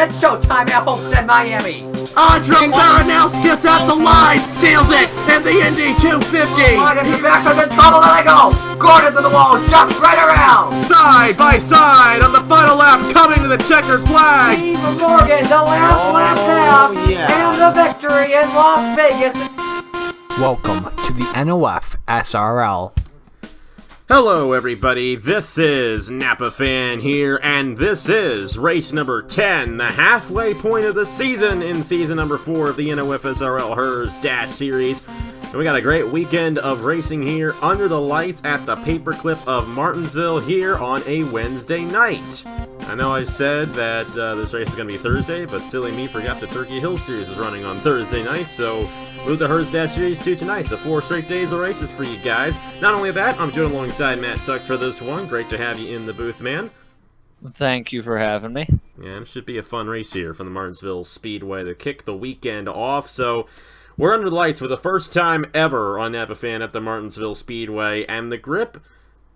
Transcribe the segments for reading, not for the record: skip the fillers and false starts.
It's showtime at Homestead, Miami. Andre Baranowskis at the line, steals it in the Indy 250. Gordon to Baxter's in trouble, there they go. Gordon to the wall, jumps right around. Side by side on the final lap, coming to the checkered flag. Steve Morgan, the last lap pass, and the victory in Las Vegas. Welcome to the NOFSRL. Hello everybody, this is Napa Fan here, and this is race number 10, the halfway point of the season in season number 4 of the NOFSRL Her's Dash Series. And we got a great weekend of racing here under the lights at the Paperclip of Martinsville here on a Wednesday night. I know I said that this race is going to be Thursday, but silly me forgot the Turkey Hill Series was running on Thursday night, so moved the Her's Dash Series to tonight. So 4 straight days of races for you guys. Not only that, I'm joined alongside Matt Tuck for this one. Great to have you in the booth, man. Thank you for having me. Yeah, it should be a fun race here from the Martinsville Speedway to kick the weekend off. So we're under the lights for the first time ever on Napa Fan at the Martinsville Speedway, and the grip,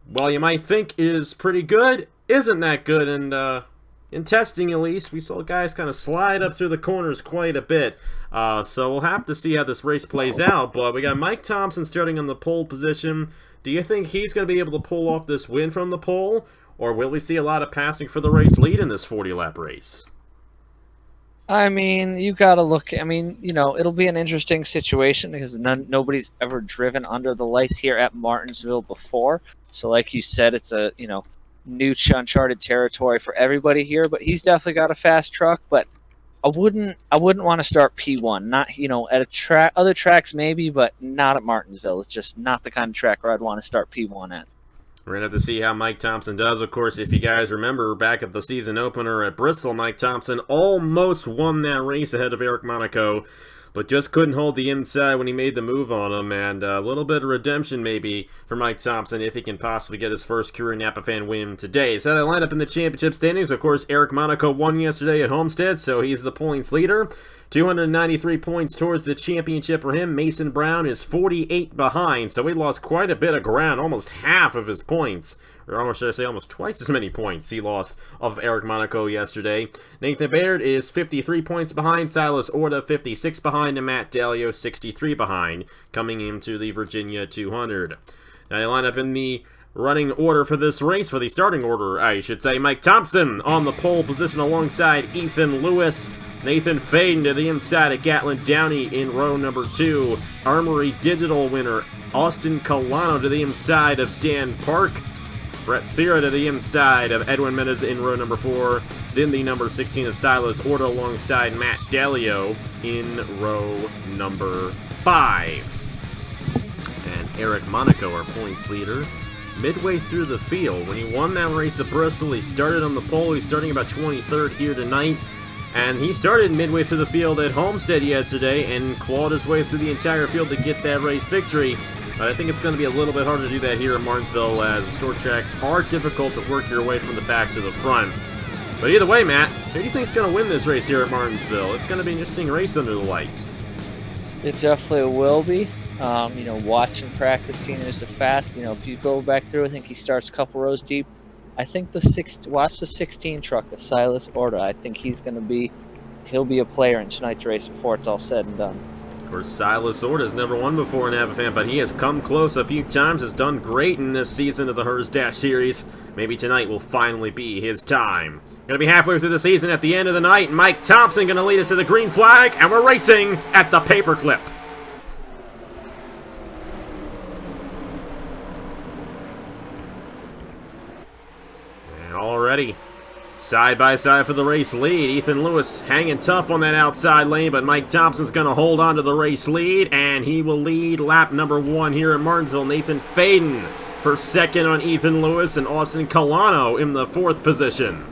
well, you might think is pretty good, isn't that good, and in testing at least, we saw guys kind of slide up through the corners quite a bit. So we'll have to see how this race plays out, but we got Mike Thompson starting on the pole position. Do you think he's going to be able to pull off this win from the pole, or will we see a lot of passing for the race lead in this 40-lap race? I mean, you got to look. I mean, you know, it'll be an interesting situation because nobody's ever driven under the lights here at Martinsville before. So, like you said, it's a new uncharted territory for everybody here. But he's definitely got a fast truck. But I wouldn't want to start P1. Not at other tracks maybe, but not at Martinsville. It's just not the kind of track where I'd want to start P1 at. We're going to have to see how Mike Thompson does. Of course, if you guys remember back at the season opener at Bristol, Mike Thompson almost won that race ahead of Eric Monaco, but just couldn't hold the inside when he made the move on him. And a little bit of redemption maybe for Mike Thompson if he can possibly get his first career Napa Fan win today. So that lineup in the championship standings, of course, Eric Monaco won yesterday at Homestead, so he's the points leader. 293 points towards the championship for him. Mason Brown is 48 behind, so he lost quite a bit of ground, almost half of his points. Or almost, should I say, almost twice as many points he lost of Eric Monaco yesterday. Nathan Baird is 53 points behind, Silas Orta 56 behind, and Matt Dalio 63 behind, coming into the Virginia 200. Now they line up in the running order for this race, for the starting order, I should say. Mike Thompson on the pole position alongside Ethan Lewis. Nathan Faden to the inside of Gatlin Downey in row number 2. Armory Digital winner Austin Colano to the inside of Dan Park. Brett Sierra to the inside of Edwin Mendez in row number 4. Then the number 16 of Silas Orta alongside Matt Dalio in row number 5. And Eric Monaco, our points leader, midway through the field. When he won that race at Bristol, he started on the pole. He's starting about 23rd here tonight. And he started midway through the field at Homestead yesterday and clawed his way through the entire field to get that race victory. But I think it's going to be a little bit harder to do that here in Martinsville, as the short tracks are difficult to work your way from the back to the front. But either way, Matt, who do you think is going to win this race here at Martinsville? It's going to be an interesting race under the lights. It definitely will be. Watching practice, seeing there's a fast. If you go back through, I think he starts a couple rows deep. I think watch the 16 truck, the Silas Orta. I think he'll be a player in tonight's race before it's all said and done. Of course, Silas Orta has never won before in Napa Fan, but he has come close a few times, has done great in this season of the Her's Dash Series. Maybe tonight will finally be his time. Going to be halfway through the season at the end of the night. Mike Thompson going to lead us to the green flag, and we're racing at the Paperclip. Already side by side for the race lead. Ethan Lewis hanging tough on that outside lane, but Mike Thompson's going to hold on to the race lead, and he will lead lap number 1 here at Martinsville. Nathan Faden for second on Ethan Lewis, and Austin Colano in the 4th position.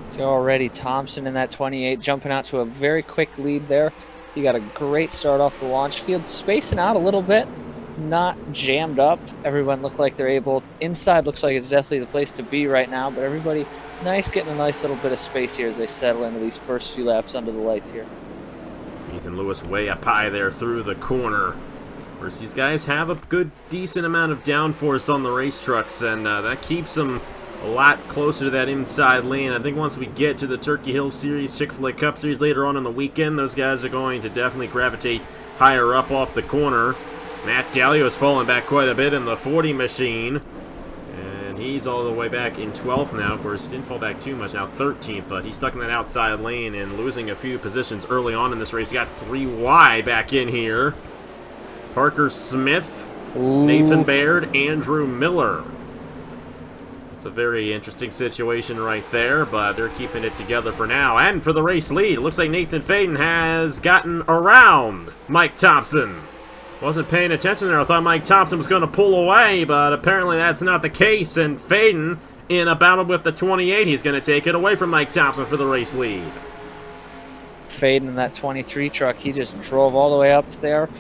So already Thompson in that 28, jumping out to a very quick lead there. He got a great start off the launch field, spacing out a little bit. Not jammed up. Everyone looked like they're able. Inside looks like it's definitely the place to be right now, but everybody getting a nice little bit of space here as they settle into these first few laps under the lights here. Ethan Lewis way up high there through the corner. Of course, these guys have a good, decent amount of downforce on the race trucks, and that keeps them a lot closer to that inside lane. I think once we get to the Turkey Hill Series, Chick-fil-A Cup Series later on in the weekend, those guys are going to definitely gravitate higher up off the corner. Matt Dalio has fallen back quite a bit in the 40 machine. And he's all the way back in 12th now. Of course, he didn't fall back too much, now 13th, but he's stuck in that outside lane and losing a few positions early on in this race. He got 3 wide back in here. Parker Smith, Nathan Baird, Andrew Miller. It's a very interesting situation right there, but they're keeping it together for now. And for the race lead, it looks like Nathan Faden has gotten around Mike Thompson. Wasn't paying attention there. I thought Mike Thompson was going to pull away, but apparently that's not the case. And Faden, in a battle with the 28, he's going to take it away from Mike Thompson for the race lead. Faden in that 23 truck, he just drove all the way up there.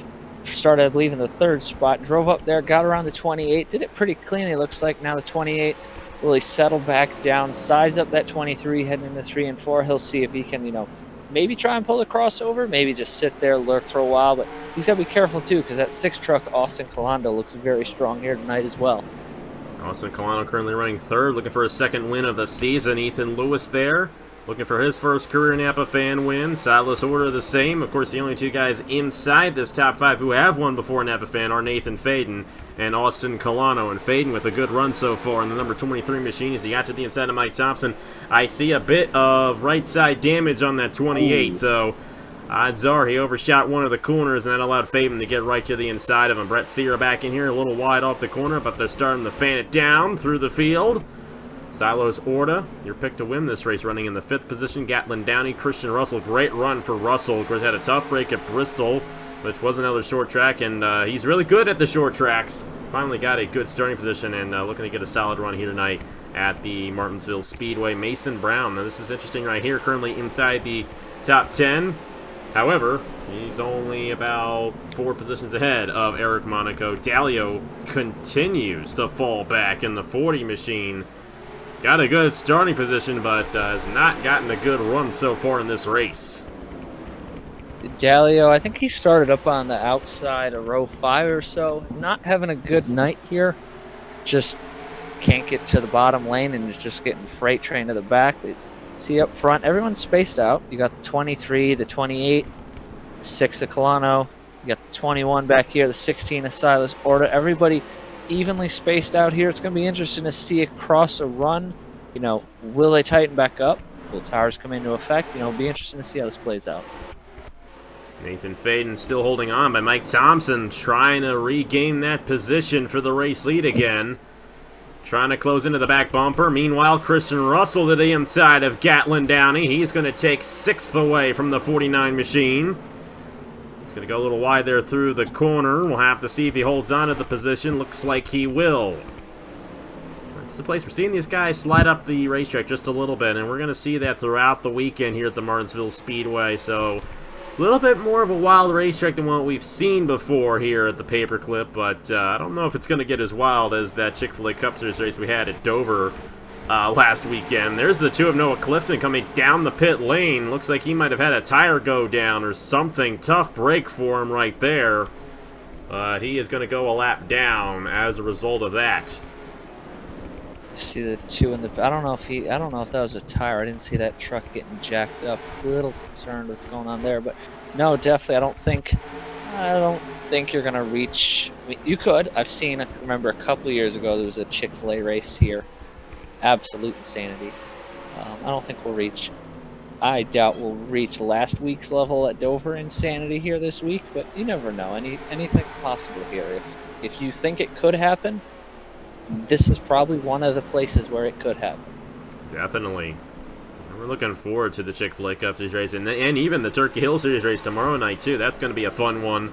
Started, I believe, in the 3rd spot. Drove up there, got around the 28. Did it pretty clean, it looks like. Now the 28 will settle back down, size up that 23, heading into 3 and 4. He'll see if he can, maybe try and pull the crossover, maybe just sit there, lurk for a while. But he's got to be careful, too, because that 6 truck, Austin Colando, looks very strong here tonight as well. Austin Colando currently running 3rd, looking for his 2nd win of the season. Ethan Lewis there, looking for his first career Napa Fan win. Silas Order the same. Of course, the only 2 guys inside this top 5 who have won before Napa Fan are Nathan Faden and Austin Colano. And Faden with a good run so far in the number 23 machine as he got to the inside of Mike Thompson. I see a bit of right side damage on that 28, so odds are he overshot one of the corners, and that allowed Faden to get right to the inside of him. Brett Sear back in here, a little wide off the corner, but they're starting to fan it down through the field. Silos Orta, your pick to win this race, running in the 5th position. Gatlin Downey, Christian Russell, great run for Russell. Of course, had a tough break at Bristol, which was another short track, and he's really good at the short tracks. Finally got a good starting position and looking to get a solid run here tonight at the Martinsville Speedway. Mason Brown, now this is interesting right here, currently inside the top 10. However, he's only about 4 positions ahead of Eric Monaco. Dalio continues to fall back in the 40 machine. Got a good starting position, but has not gotten a good run so far in this race. Dalio, I think he started up on the outside of row 5 or so. Not having a good night here. Just can't get to the bottom lane and is just getting freight train to the back. See up front, everyone's spaced out. You got the 23, the 28, 6 of Colano. You got the 21 back here, the 16 of Silas Orta. Everybody evenly spaced out here. It's going to be interesting to see across a run. Will they tighten back up? Will tires come into effect? It'll be interesting to see how this plays out. Nathan Faden still holding on by Mike Thompson, trying to regain that position for the race lead again. Trying to close into the back bumper. Meanwhile, Christian Russell to the inside of Gatlin Downey. He's going to take 6th away from the 49 machine. He's going to go a little wide there through the corner. We'll have to see if he holds on to the position. Looks like he will. It's the place we're seeing these guys slide up the racetrack just a little bit, and we're going to see that throughout the weekend here at the Martinsville Speedway. So a little bit more of a wild racetrack than what we've seen before here at the Paperclip, but I don't know if it's going to get as wild as that Chick-fil-A Cup Series race we had at Dover last weekend. There's the 2 of Noah Clifton coming down the pit lane. Looks like he might have had a tire go down or something. Tough break for him right there, but he is going to go a lap down as a result of that. See the 2 in the. I don't know if that was a tire. I didn't see that truck getting jacked up. A little concerned with what's going on there, but no, definitely. I don't think you're gonna reach. I mean, you could. I remember a couple of years ago there was a Chick-fil-A race here. Absolute insanity. I don't think we'll reach. I doubt we'll reach last week's level at Dover insanity here this week, but you never know. Anything's possible here. If you think it could happen, this is probably one of the places where it could happen. Definitely. We're looking forward to the Chick-fil-A Cup Series race and even the Turkey Hill Series race tomorrow night, too. That's going to be a fun one.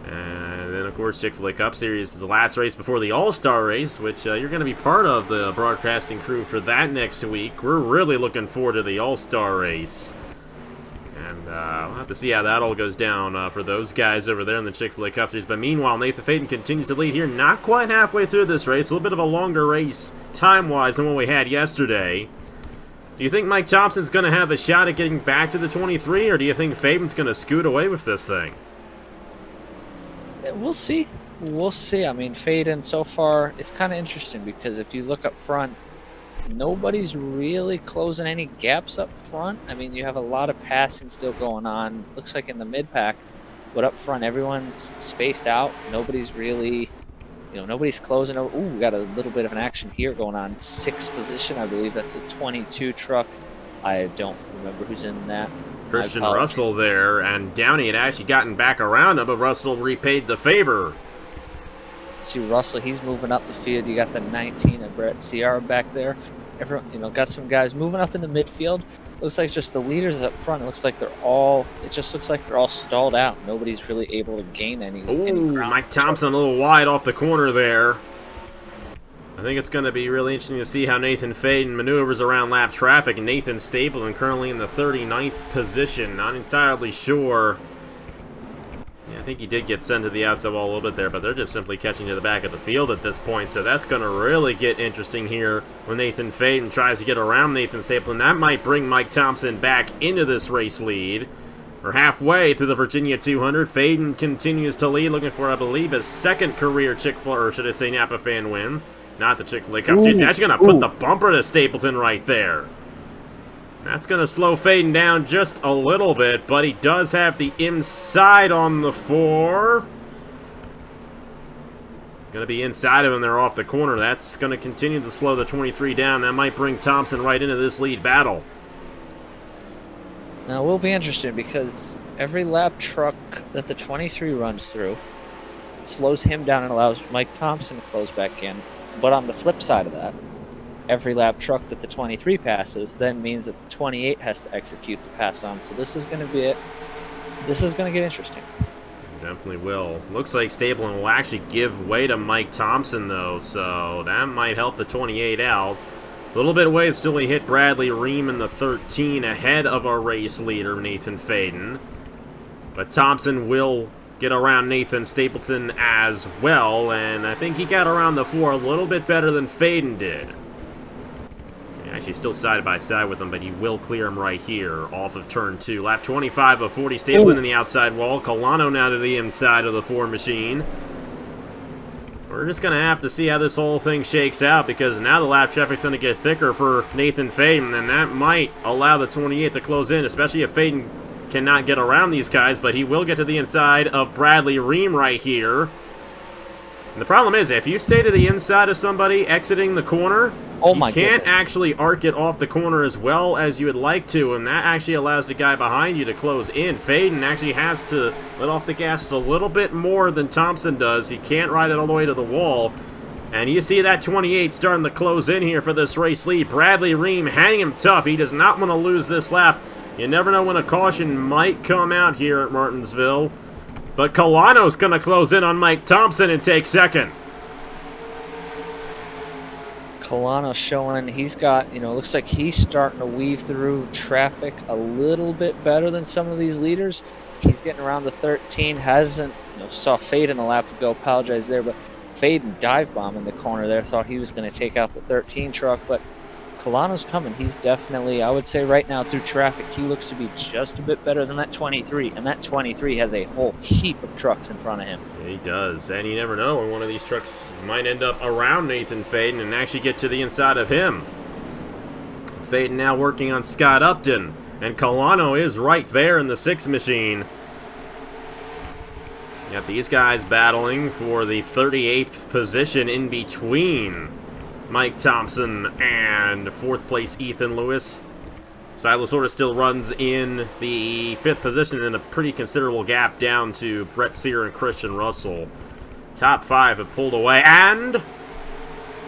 And then, of course, Chick-fil-A Cup Series is the last race before the All-Star race, which you're going to be part of the broadcasting crew for that next week. We're really looking forward to the All-Star race. And we'll have to see how that all goes down for those guys over there in the Chick-fil-A Cup Series. But meanwhile, Nathan Faden continues to lead here. Not quite halfway through this race. A little bit of a longer race time-wise than what we had yesterday. Do you think Mike Thompson's going to have a shot at getting back to the 23, or do you think Faden's going to scoot away with this thing? We'll see. We'll see. I mean, Faden so far, it's kind of interesting because if you look up front, nobody's really closing any gaps up front. I mean, you have a lot of passing still going on. Looks like in the mid-pack, but up front, everyone's spaced out. Nobody's really, nobody's closing over. Ooh, we got a little bit of an action here going on. 6th position, I believe that's the 22 truck. I don't remember who's in that. Christian Russell there, and Downey had actually gotten back around him, but Russell repaid the favor. See Russell, he's moving up the field. You got the 19 of Brett Sierra back there. Everyone, got some guys moving up in the midfield. Looks like just the leaders up front. It looks like they're all. It just looks like they're all stalled out. Nobody's really able to gain any. Ooh, Mike Thompson a little wide off the corner there. I think it's going to be really interesting to see how Nathan Faden maneuvers around lap traffic. Nathan Stapleton currently in the 39th position. Not entirely sure. Yeah, I think he did get sent to the outside wall a little bit there, but they're just simply catching to the back of the field at this point. So that's going to really get interesting here when Nathan Faden tries to get around Nathan Stapleton. That might bring Mike Thompson back into this race lead. We're halfway through the Virginia 200. Faden continues to lead, looking for, I believe, his 2nd career Chick-fil-A, or should I say Napa fan win. Not the Chick-fil-A Cup. He's actually going to put the bumper to Stapleton right there. That's going to slow Faden down just a little bit, but he does have the inside on the 4. Going to be inside of him there off the corner. That's going to continue to slow the 23 down. That might bring Thompson right into this lead battle. Now, it will be interesting because every lap truck that the 23 runs through slows him down and allows Mike Thompson to close back in. But on the flip side of that, every lap truck that the 23 passes then means that the 28 has to execute the pass on. So this is going to be it. This is going to get interesting. Definitely will. Looks like Stapleton will actually give way to Mike Thompson, though, so that might help the 28 out. A little bit away still he hit Bradley Ream in the 13 ahead of our race leader, Nathan Faden. But Thompson will get around Nathan Stapleton as well, and I think he got around the 4 a little bit better than Faden did. Actually still side by side with him, but he will clear him right here off of turn 2. Lap 25 of 40, Stapleton in the outside wall. Colano now to the inside of the 4 machine. We're just going to have to see how this whole thing shakes out, because now the lap traffic's going to get thicker for Nathan Faden, and that might allow the 28 to close in, especially if Faden cannot get around these guys, but he will get to the inside of Bradley Ream right here. And the problem is, if you stay to the inside of somebody exiting the corner, you can't actually arc it off the corner as well as you would like to, and that actually allows the guy behind you to close in. Faden actually has to let off the gas a little bit more than Thompson does. He can't ride it all the way to the wall. And you see that 28 starting to close in here for this race lead. Bradley Ream hanging him tough. He does not want to lose this lap. You never know when a caution might come out here at Martinsville. But Colano's going to close in on Mike Thompson and take 2nd. Colano showing he's got, looks like he's starting to weave through traffic a little bit better than some of these leaders. He's getting around the 13, hasn't, saw Faden a lap ago, apologize there, but Faden dive bomb in the corner there, thought he was going to take out the 13 truck, but Colano's coming. He's definitely, I would say right now through traffic, he looks to be just a bit better than that 23, and that 23 has a whole heap of trucks in front of him. Yeah, he does, and you never know when one of these trucks might end up around Nathan Faden and actually get to the inside of him. Faden now working on Scott Upton, and Colano is right there in the 6 machine. You got these guys battling for the 38th position in between Mike Thompson and 4th place Ethan Lewis. Silasora still runs in the 5th position in a pretty considerable gap down to Brett Sear and Christian Russell. Top 5 have pulled away, and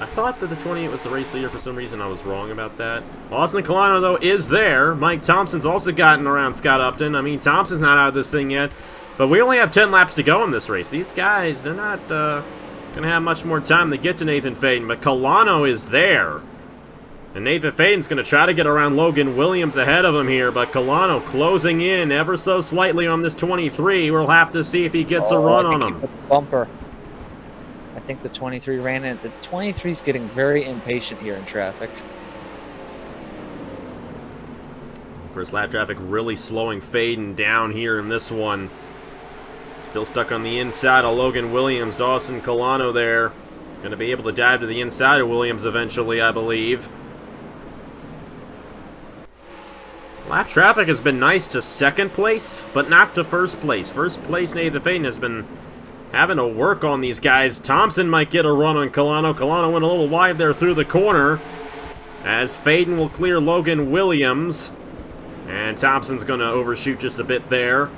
I thought that the 28 was the race leader. For some reason I was wrong about that. Austin Colano, though, is there. Mike Thompson's also gotten around Scott Upton. I mean, Thompson's not out of this thing yet, but we only have 10 laps to go in this race. These guys, they're not going to have much more time to get to Nathan Faden, but Colano is there. And Nathan Faden's going to try to get around Logan Williams ahead of him here, but Colano closing in ever so slightly on this 23. We'll have to see if he gets a run on him. Bumper. I think the 23 ran in. The 23's getting very impatient here in traffic. Of course, lap traffic really slowing Faden down here in this one. Still stuck on the inside of Logan Williams. Dawson Colano there. Going to be able to dive to the inside of Williams eventually, I believe. Lap traffic has been nice to second place, but not to first place. First place, Nathan Faden has been having to work on these guys. Thompson might get a run on Colano. Colano went a little wide there through the corner, as Faden will clear Logan Williams. And Thompson's going to overshoot just a bit there.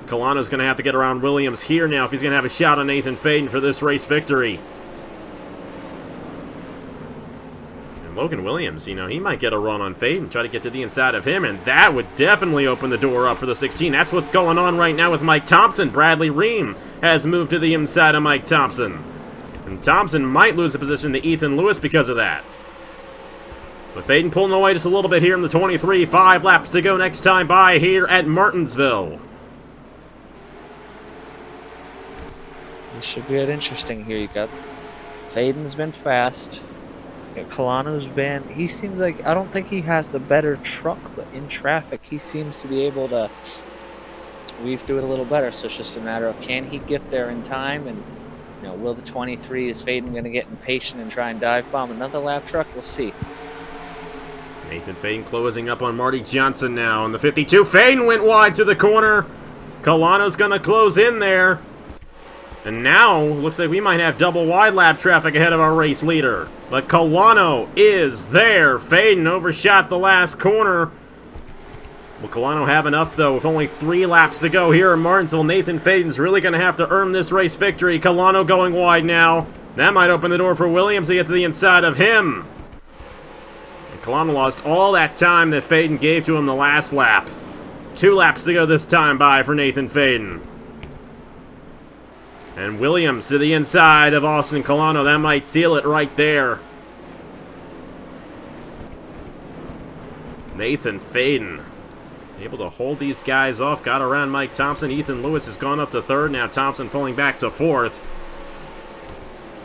Colano's going to have to get around Williams here now if he's going to have a shot on Nathan Faden for this race victory. And Logan Williams, you know, he might get a run on Faden, try to get to the inside of him, and that would definitely open the door up for the 16. That's what's going on right now with Mike Thompson. Bradley Ream has moved to the inside of Mike Thompson. And Thompson might lose a position to Ethan Lewis because of that. But Faden pulling away just a little bit here in the 23. 5 laps to go next time by here at Martinsville. This should get interesting here. You got Faden's been fast. Colano's been... He seems like... I don't think he has the better truck, but in traffic, he seems to be able to weave through it a little better. So it's just a matter of, can he get there in time? And, you know, will the 23... Is Faden going to get impatient and try and dive bomb another lap truck? We'll see. Nathan Faden closing up on Marty Johnson now on the 52. Faden went wide through the corner. Colano's going to close in there. And now, looks like we might have double wide lap traffic ahead of our race leader. But Colano is there. Faden overshot the last corner. Will Colano have enough, though, with only 3 laps to go here in Martinsville? Nathan Faden's really going to have to earn this race victory. Colano going wide now. That might open the door for Williams to get to the inside of him. Colano lost all that time that Faden gave to him the last lap. 2 laps to go this time by for Nathan Faden. And Williams to the inside of Austin Colano. That might seal it right there. Nathan Faden able to hold these guys off. Got around Mike Thompson. Ethan Lewis has gone up to 3rd. Now Thompson falling back to 4th.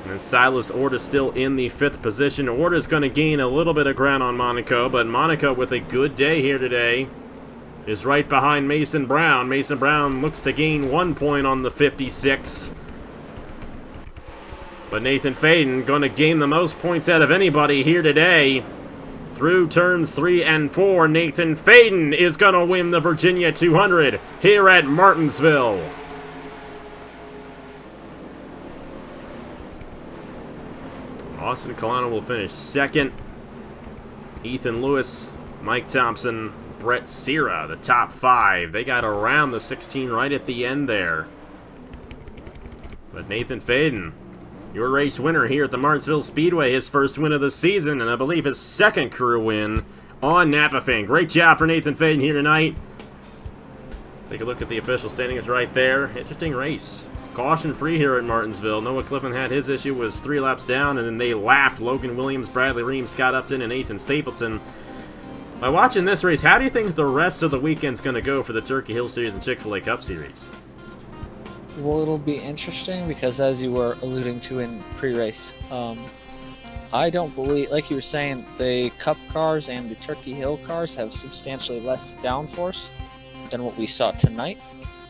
And then Silas Orta still in the 5th position. Orta's going to gain a little bit of ground on Monaco, but Monaco with a good day here today is right behind Mason Brown. Mason Brown looks to gain 1 point on the 56. But Nathan Faden going to gain the most points out of anybody here today. Through turns 3 and 4, Nathan Faden is going to win the Virginia 200 here at Martinsville. Austin Colano will finish 2nd. Ethan Lewis, Mike Thompson, Brett Sierra, the top 5. They got around the 16 right at the end there. But Nathan Faden, your race winner here at the Martinsville Speedway, his first win of the season, and I believe his 2nd career win on NAPAFan. Great job for Nathan Faden here tonight. Take a look at the official standings right there. Interesting race. Caution-free here at Martinsville. Noah Clifton had his issue, was 3 laps down, and then they lapped Logan Williams, Bradley Ream, Scott Upton, and Nathan Stapleton. By watching this race, how do you think the rest of the weekend's going to go for the Turkey Hill Series and Chick-fil-A Cup Series? Well, it'll be interesting because, as you were alluding to in pre-race, I don't believe, like you were saying, the Cup cars and the Turkey Hill cars have substantially less downforce than what we saw tonight.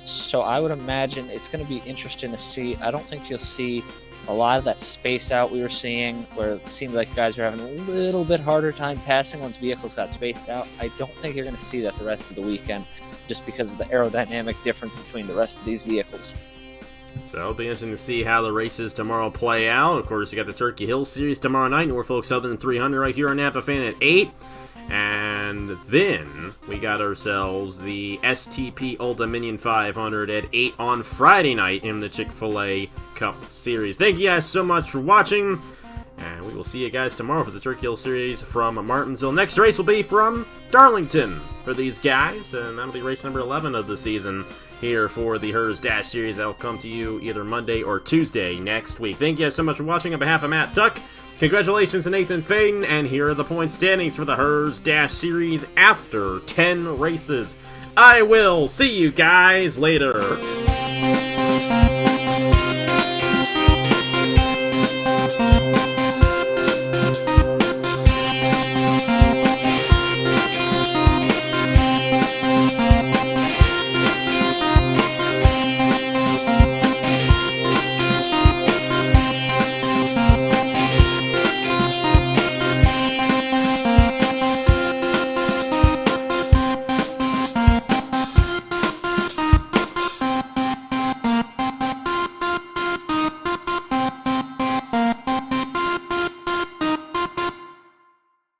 So I would imagine it's going to be interesting to see. I don't think you'll see a lot of that space out we were seeing, where it seemed like guys were having a little bit harder time passing once vehicles got spaced out. I don't think you're going to see that the rest of the weekend, just because of the aerodynamic difference between the rest of these vehicles. So it'll be interesting to see how the races tomorrow play out. Of course, you got the Turkey Hill Series tomorrow night, Norfolk Southern 300 right here on NAPAFan at 8. And then we got ourselves the STP Old Dominion 500 at 8 on Friday night in the Chick-fil-A Cup Series. Thank you guys so much for watching, and we will see you guys tomorrow for the Turkey Hill Series from Martinsville. Next race will be from Darlington for these guys, and that'll be race number 11 of the season here for the Herr's Dash Series. That'll come to you either Monday or Tuesday next week. Thank you guys so much for watching. On behalf of Matt Tuck, congratulations to Nathan Faden, and here are the point standings for the Herr's Dash Series after 10 races. I will see you guys later.